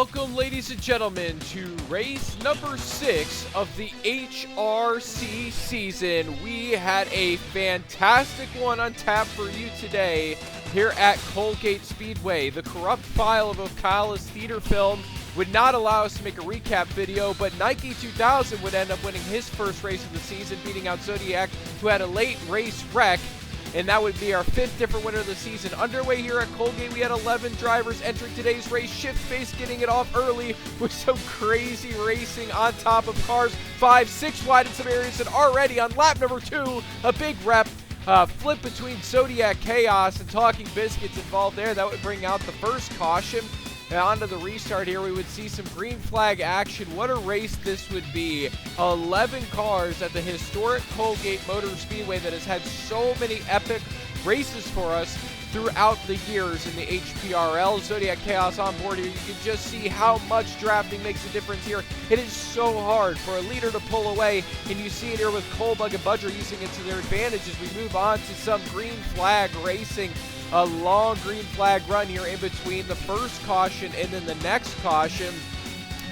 Welcome, ladies and gentlemen, to race number 6 of the HRC season. We had a fantastic one on tap for you today here at Colgate Speedway. The corrupt file of Ocala's theater film would not allow us to make a recap video, but Nike 2000 would end up winning his first race of the season, beating out Zodiac, who had a late race wreck. And that would be our 5th different winner of the season. Underway here at Colgate, we had 11 drivers entering today's race. Shift Space getting it off early with some crazy racing on top of cars. 5, 6 wide in some areas, and already on lap number 2, a big rep. Flip between Zodiac Chaos and Talking Biscuits involved there. That would bring out the first caution. Onto the restart here, we would see some green flag action. What a race this would be. 11 cars at the historic Colgate Motor Speedway that has had so many epic races for us throughout the years in the HPRL. Zodiac Chaos on board here. You can just see how much drafting makes a difference here. It is so hard for a leader to pull away, and you see it here with Colebug and Budger using it to their advantage as we move on to some green flag racing. A long green flag run here in between the first caution and then the next caution.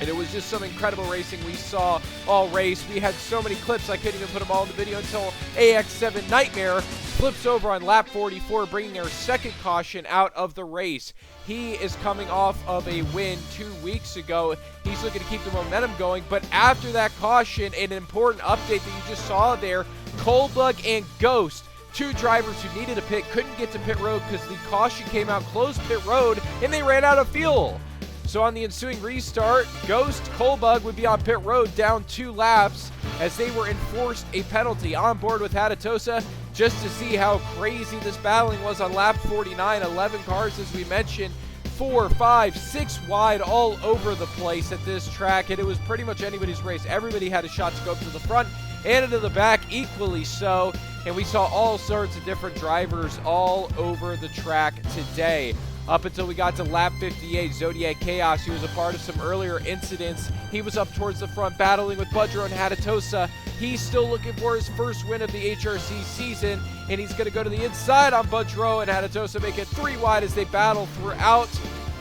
And it was just some incredible racing we saw all race. We had so many clips, I couldn't even put them all in the video until AX7 Nightmare flips over on lap 44, bringing our second caution out of the race. He is coming off of a win 2 weeks ago. He's looking to keep the momentum going. But after that caution, an important update that you just saw there, Colebug and Ghost, 2 drivers who needed a pit, couldn't get to pit road because the caution came out, closed pit road, and they ran out of fuel. So on the ensuing restart, Ghost, Colebug would be on pit road down 2 laps as they were enforced a penalty. On board with Hadatosa just to see how crazy this battling was on lap 49. 11 cars, as we mentioned, 4, 5, 6 wide all over the place at this track, and it was pretty much anybody's race. Everybody had a shot to go up to the front and into the back equally so, and we saw all sorts of different drivers all over the track today. Up until we got to lap 58, Zodiac Chaos, who was a part of some earlier incidents, he was up towards the front battling with Budger and Hadatosa. He's still looking for his first win of the HRC season, and he's going to go to the inside on Budger and Hadatosa, make it 3 wide as they battle throughout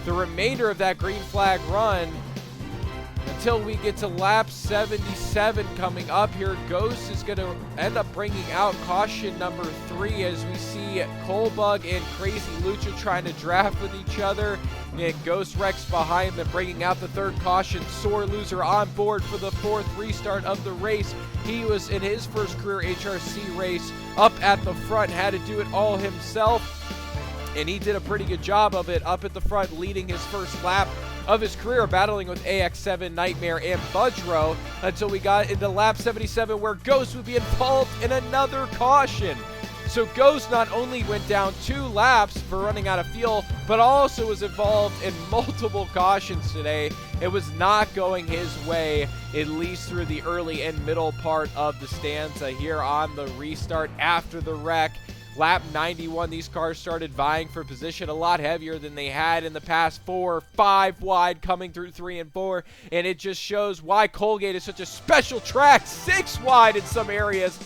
the remainder of that green flag run until we get to lap 77 coming up here. Ghost is going to end up bringing out caution number 3 as we see Colebug and Crazy Lucha trying to draft with each other. And Ghost wrecks behind them, bringing out the 3rd caution. Sore Loser on board for the 4th restart of the race. He was in his first career HRC race up at the front, had to do it all himself. And he did a pretty good job of it up at the front, leading his first lap of his career, battling with AX7 Nightmare and Budro until we got into lap 77 where Ghost would be involved in another caution. So Ghost not only went down 2 laps for running out of fuel, but also was involved in multiple cautions today. It was not going his way, at least through the early and middle part of the stanza here on the restart after the wreck. Lap 91, these cars started vying for position a lot heavier than they had in the past 4, 5 wide coming through 3 and 4, and it just shows why Colgate is such a special track. 6 wide in some areas.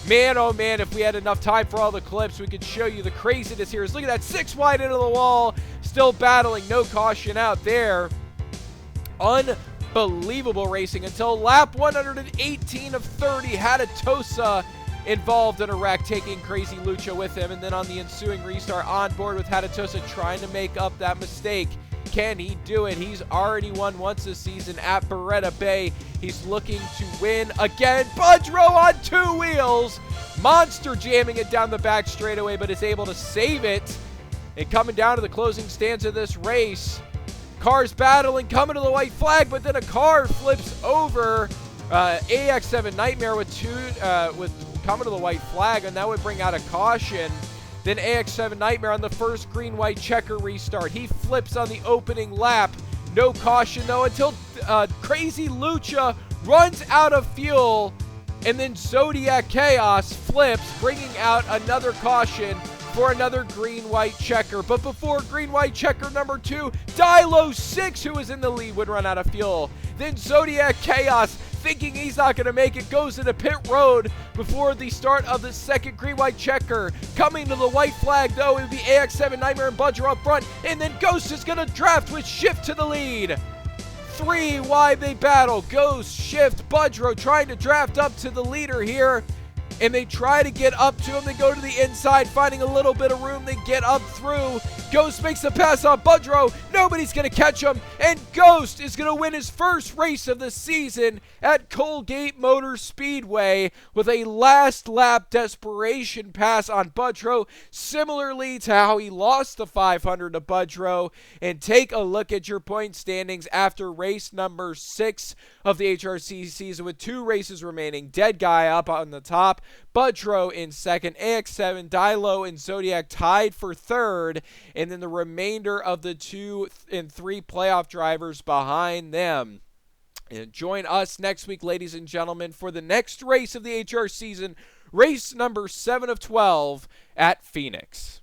Man, oh man, if we had enough time for all the clips, we could show you the craziness here. Look at that, 6 wide into the wall, still battling, no caution out there. Unbelievable racing until lap 118 of 30, Hadatosa involved in a wreck, taking Crazy Lucha with him, and then on the ensuing restart on board with Hadatosa trying to make up that mistake. Can he do it? He's already won once this season at Beretta Bay. He's looking to win again. Budro on 2 wheels, monster jamming it down the back straightaway, but is able to save it. And coming down to the closing stanza of this race, cars battling, coming to the white flag, but then a car flips over. AX7 Nightmare with coming to the white flag, and that would bring out a caution. Then AX7 Nightmare on the first green-white checker restart. He flips on the opening lap. No caution, though, until Crazy Lucha runs out of fuel, and then Zodiac Chaos flips, bringing out another caution for another green-white checker. But before green-white checker number 2, Dilo 6, who was in the lead, would run out of fuel. Then Zodiac Chaos, thinking he's not going to make it, goes into pit road before the start of the second green-white checker. Coming to the white flag, though, it would be AX7 Nightmare and Budger up front, and then Ghost is going to draft with Shift to the lead. 3 wide they battle. Ghost, Shift, Budrow trying to draft up to the leader here. And they try to get up to him. They go to the inside, finding a little bit of room. They get up through. Ghost makes the pass on Budrow. Nobody's going to catch him. And Ghost is going to win his first race of the season at Colgate Motor Speedway with a last lap desperation pass on Budrow, similarly to how he lost the 500 to Budrow. And take a look at your point standings after race number 6 of the HRC season with 2 races remaining. Dead Guy up on the top. Budrow in second, AX7, Dilo, and Zodiac tied for third, and then the remainder of the 2 and 3 playoff drivers behind them. And join us next week, ladies and gentlemen, for the next race of the HR season, race number 7 of 12 at Phoenix.